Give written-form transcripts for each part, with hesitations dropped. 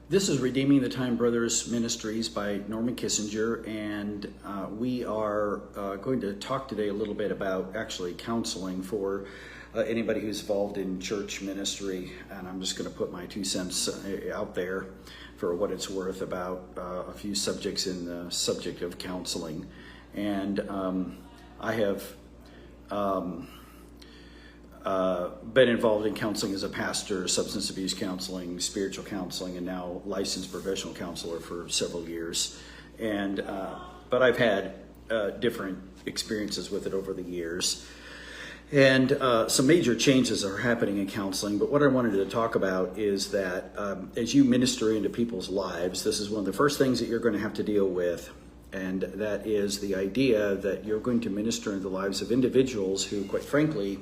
This is Redeeming the Time Brothers Ministries by Norman Kissinger, and we are going to talk today a little bit about actually counseling for anybody who's involved in church ministry. And I'm just going to put my 2 cents out there for what it's worth about a few subjects in the subject of counseling. And I have been involved in counseling as a pastor, substance abuse counseling, spiritual counseling, and now licensed professional counselor for several years. And but I've had different experiences with it over the years. And some major changes are happening in counseling. But what I wanted to talk about is that as you minister into people's lives, this is one of the first things that you're going to have to deal with. And that is the idea that you're going to minister into the lives of individuals who, quite frankly,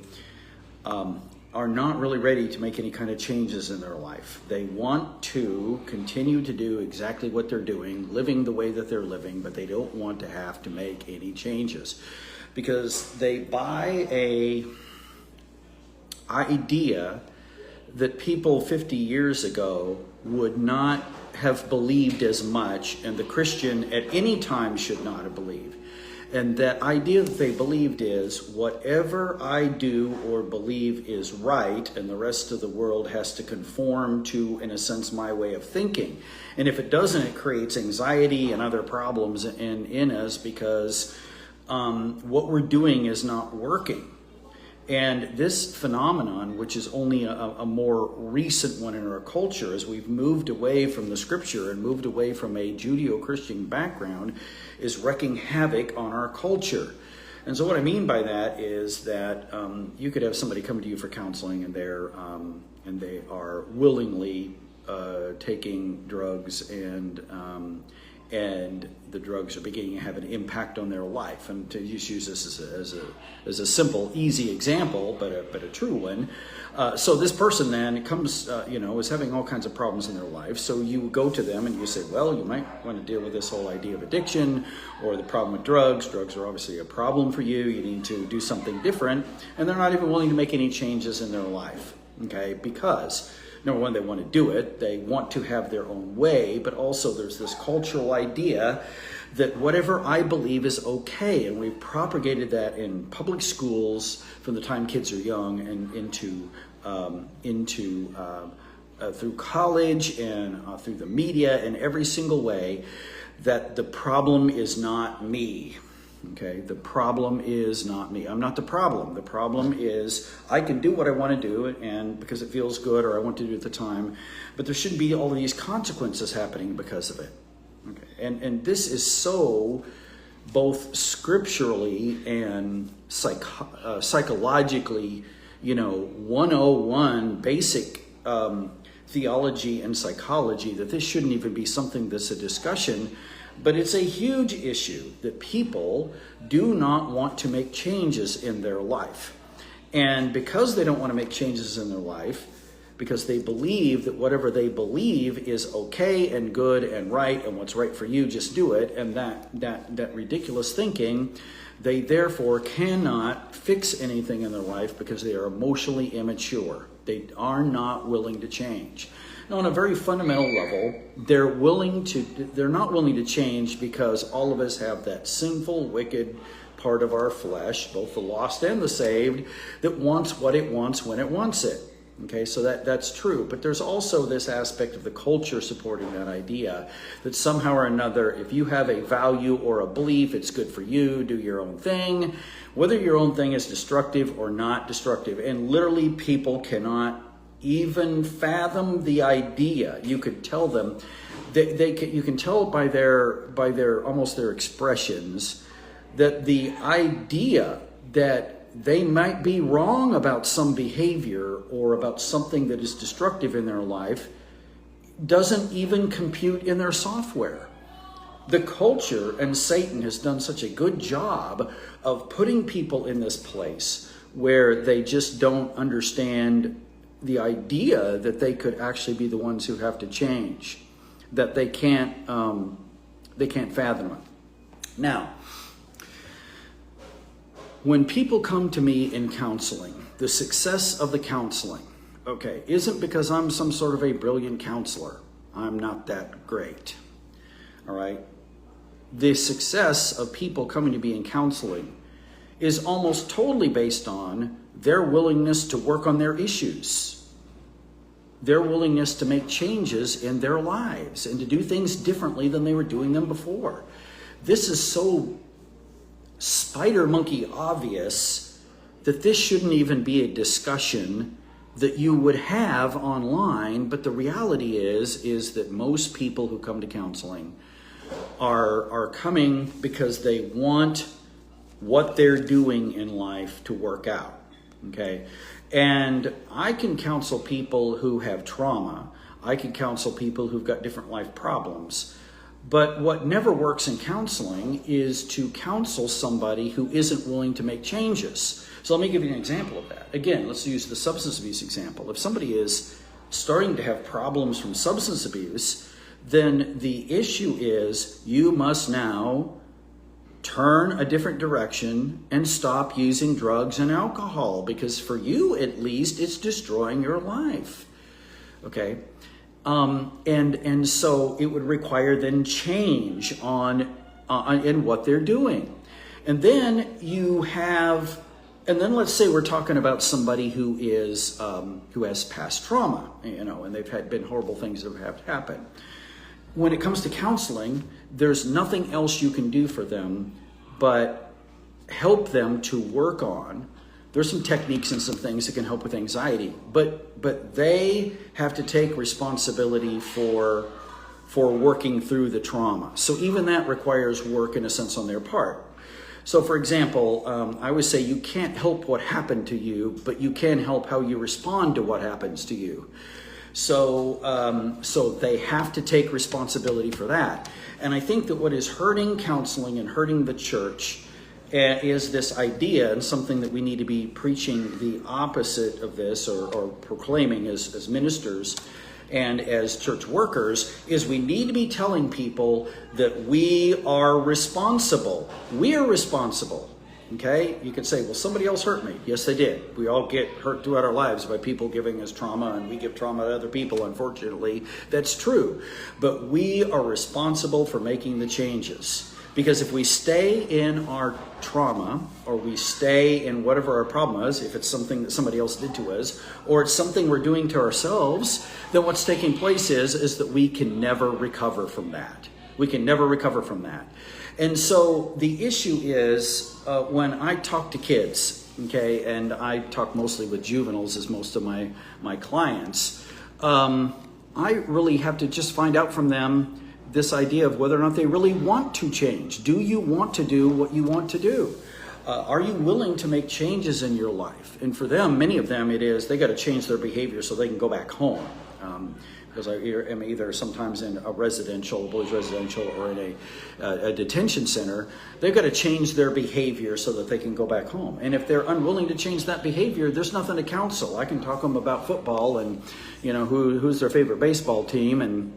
are not really ready to make any kind of changes in their life. They want to continue to do exactly what they're doing, living the way that they're living, but they don't want to have to make any changes because they buy a idea that people 50 years ago would not have believed as much, and the Christian at any time should not have believed. And that idea that they believed is whatever I do or believe is right, and the rest of the world has to conform to, in a sense, my way of thinking. And if it doesn't, it creates anxiety and other problems in us because what we're doing is not working. And this phenomenon, which is only a more recent one in our culture, as we've moved away from the scripture and moved away from a Judeo-Christian background, is wreaking havoc on our culture. And so what I mean by that is that you could have somebody come to you for counseling and they are willingly taking drugs and the drugs are beginning to have an impact on their life. And to just use this as a simple, easy example, but a true one. So this person then comes, is having all kinds of problems in their life. So you go to them and you say, well, you might want to deal with this whole idea of addiction or the problem with drugs. Drugs are obviously a problem for you. You need to do something different. And they're not even willing to make any changes in their life, okay? Because number one, they want to do it. They want to have their own way, but also there's this cultural idea that whatever I believe is okay. And we've propagated that in public schools from the time kids are young and into through college and through the media in every single way, that the problem is not me. Okay, the problem is not me. I'm not the problem. The problem is I can do what I want to do and because it feels good or I want to do it at the time, but there shouldn't be all of these consequences happening because of it. Okay, and this is so both scripturally and psychologically, 101 basic theology and psychology that this shouldn't even be something that's a discussion. But it's a huge issue that people do not want to make changes in their life. And because they don't want to make changes in their life, because they believe that whatever they believe is okay and good and right, and what's right for you, just do it, and that ridiculous thinking, they therefore cannot fix anything in their life because they are emotionally immature. They are not willing to change. Now, on a very fundamental level, they're not willing to change because all of us have that sinful, wicked part of our flesh, both the lost and the saved, that wants what it wants when it wants it. Okay, so that's true. But there's also this aspect of the culture supporting that idea that somehow or another, if you have a value or a belief, it's good for you, do your own thing, whether your own thing is destructive or not destructive. And literally people cannot even fathom the idea. You could tell them, you can tell by their almost their expressions that the idea that they might be wrong about some behavior or about something that is destructive in their life doesn't even compute in their software. The culture and Satan has done such a good job of putting people in this place where they just don't understand the idea that they could actually be the ones who have to change, that they can't fathom it. Now, when people come to me in counseling, the success of the counseling, isn't because I'm some sort of a brilliant counselor. I'm not that great. All right. The success of people coming to be in counseling is almost totally based on their willingness to work on their issues, their willingness to make changes in their lives and to do things differently than they were doing them before. This is so spider monkey obvious that this shouldn't even be a discussion that you would have online. But the reality is that most people who come to counseling are coming because they want what they're doing in life to work out. Okay. And I can counsel people who have trauma. I can counsel people who've got different life problems. But what never works in counseling is to counsel somebody who isn't willing to make changes. So let me give you an example of that. Again, let's use the substance abuse example. If somebody is starting to have problems from substance abuse, then the issue is you must now turn a different direction and stop using drugs and alcohol, because for you at least it's destroying your life. Okay. And so it would require then change in what they're doing. And then let's say we're talking about somebody who has past trauma, and they've been horrible things that have happened. When it comes to counseling, there's nothing else you can do for them but help them to work on. There's some techniques and some things that can help with anxiety, but they have to take responsibility for working through the trauma. So even that requires work in a sense on their part. So for example, I would say you can't help what happened to you, but you can help how you respond to what happens to you. So they have to take responsibility for that. And I think that what is hurting counseling and hurting the church is this idea, and something that we need to be preaching the opposite of this, or proclaiming as ministers and as church workers, is we need to be telling people that we are responsible. We are responsible. Okay? You could say, well, somebody else hurt me. Yes, they did. We all get hurt throughout our lives by people giving us trauma, and we give trauma to other people, unfortunately. That's true. But we are responsible for making the changes. Because if we stay in our trauma, or we stay in whatever our problem is, if it's something that somebody else did to us, or it's something we're doing to ourselves, then what's taking place is that we can never recover from that. We can never recover from that. And so the issue is when I talk to kids, okay, and I talk mostly with juveniles as most of my clients, I really have to just find out from them this idea of whether or not they really want to change. Do you want to do what you want to do? Are you willing to make changes in your life? And for them, many of them, it is they got to change their behavior so they can go back home. Because I am either sometimes in a residential, boys residential, or in a detention center, they've got to change their behavior so that they can go back home. And if they're unwilling to change that behavior, there's nothing to counsel. I can talk to them about football and, who's their favorite baseball team, and,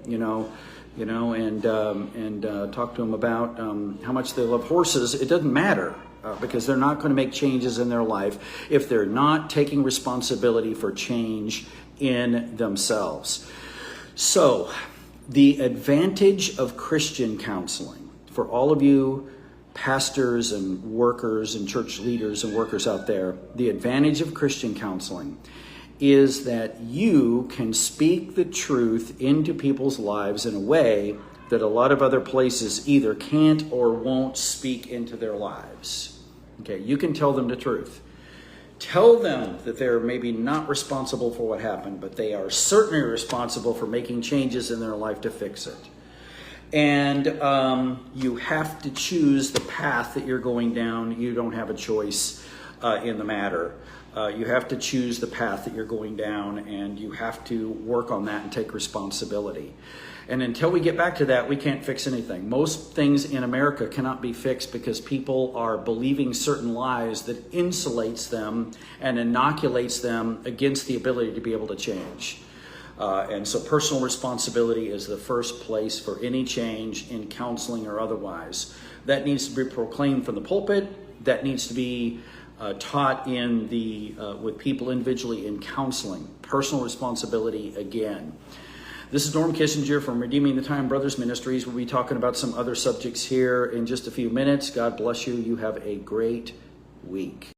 talk to them about how much they love horses. It doesn't matter. Because they're not going to make changes in their life if they're not taking responsibility for change in themselves. So, the advantage of Christian counseling for all of you pastors and workers and church leaders and workers out there, the advantage of Christian counseling is that you can speak the truth into people's lives in a way that a lot of other places either can't or won't speak into their lives. Okay, you can tell them the truth. Tell them that they're maybe not responsible for what happened, but they are certainly responsible for making changes in their life to fix it. And you have to choose the path that you're going down. You don't have a choice in the matter. You have to choose the path that you're going down, and you have to work on that and take responsibility. And until we get back to that, we can't fix anything. Most things in America cannot be fixed because people are believing certain lies that insulates them and inoculates them against the ability to be able to change. And so personal responsibility is the first place for any change in counseling or otherwise. That needs to be proclaimed from the pulpit. That needs to be taught with people individually in counseling. Personal responsibility again. This is Norm Kissinger from Redeeming the Time Brothers Ministries. We'll be talking about some other subjects here in just a few minutes. God bless you. You have a great week.